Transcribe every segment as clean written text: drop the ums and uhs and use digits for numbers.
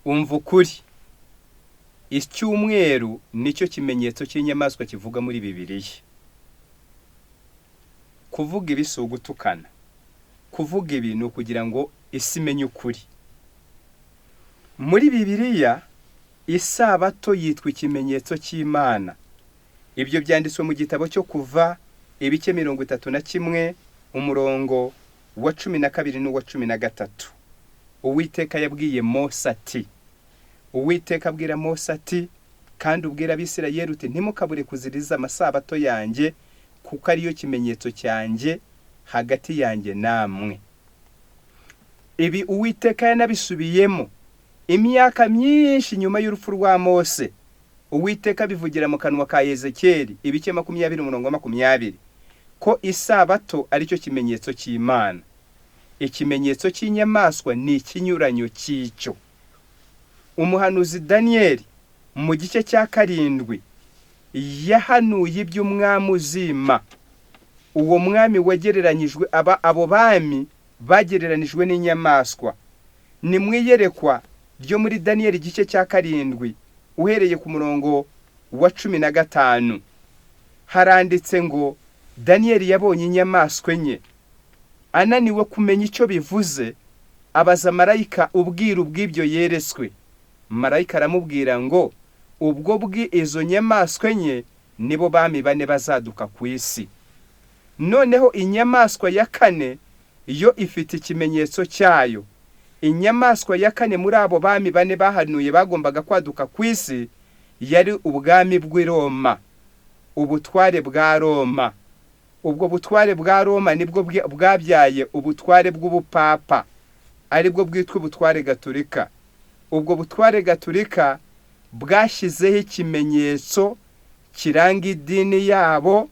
umva ukuri. Icyumweru nicyo kimenyetso cy'inyamaswa kivuga muri Bibiliya. Kuvuga ibi si ugutukana. Kuvuga ibi ni ukugira ngo isi imenye ukuri. Muri Bibiliya isabato yitwa ikimenyetso cy'Imana. Ibyo byanditswe mu gitabo cyo Kuva ibice 31 umurongo wa 12 n'uwa 13. Uwiteka yabwiye Mose ati, Uwiteka abwira Mose ati, kandi ubwira Abisirayeli uti ntimukabure kuziriza amasabato yanjye kuko ariyo kimenyetso cyanjye hagati yanjye namwe. Ibi Uwiteka yanabisubiyemo imyaka myinshi nyuma y'urupfu rwa Mose. Uwiteka bivugira mu kanwa ka Ezekiyeli ibice 20 umurongo wa 20 ko isabato ari cyo kimenyetso cy'Imana. Ikimenyetso cy'inyamaswa ni ikinyuranyo cy'icyo. Umuhanuzi Daniel mu gice cya 7 yahanuye iby'umwami uzima. Uwo mwami wagereranyijwe abo bami bagereranijwe n'inyamaswa. Ni mwiyerekwa ryo muri Daniel igice cya 7 uhereye ku murongo wa 15 haranditse ngo Daniel yabonye inyamaswa enye. Ananiwe kumenya icyo bivuze, abaza marayika ubwiru bw'ibyo yereswe. Marayika aramubwira ngo ubwo izo nyamaswa enye nibo bami bane bazaduka ku isi. Noneho inyamaswa ya 4 yo ifite ikimenyetso cyayo. Inyamaswa ya 4 muri abo bami bane bahanuye bagombaga kwaduka ku isi yari ubwami bw'i Roma, ubutware bwa Roma. Ubwo butware bwa Roma nibwo bwabyaye ubutware bw'ubupapa, aribwo bwitwa ubutware gatolika. Ubwo butware gatolika bwashyizeho ikimenyetso kiranga idini yabo,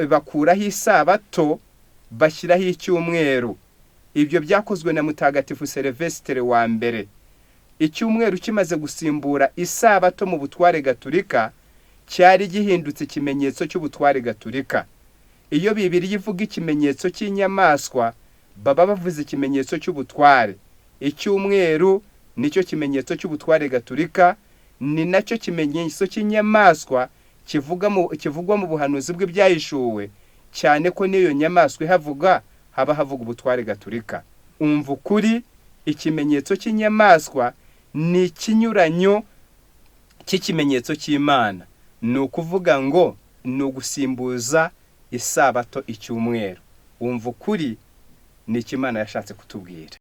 bakuraho isabato bashyiraho icyumweru. Ibyo byakozwe na Mutagatifu Silvestre wa mbere. Icyumweru kimaze gusimbura isabato mu butware gatolika cyari gihindutse ikimenyetso cy'ubutware gatolika. Iyo Bibiliya ivuga ikimenyetso cy'inyamaswa baba bavuze ikimenyetso cy'ubutware. Icyumweru nicyo kimenyetso cy'ubutware gatolika, ni nacyo kimenyetso cy'inyamaswa kivugwa mu buhanuzi bw'ibyahishuwe, cyane ko niyo nyamaswa haba havuga ubutware gatolika. Umva ukuri, ikimenyetso cy'inyamaswa ni ikinyuranyo cy'ikimenyetso cy'Imana. Ni ukuvuga ngo ni ugusimbuza isabato icyumweru. Umva ukuri ni icyo Imana yashatse kutubwira.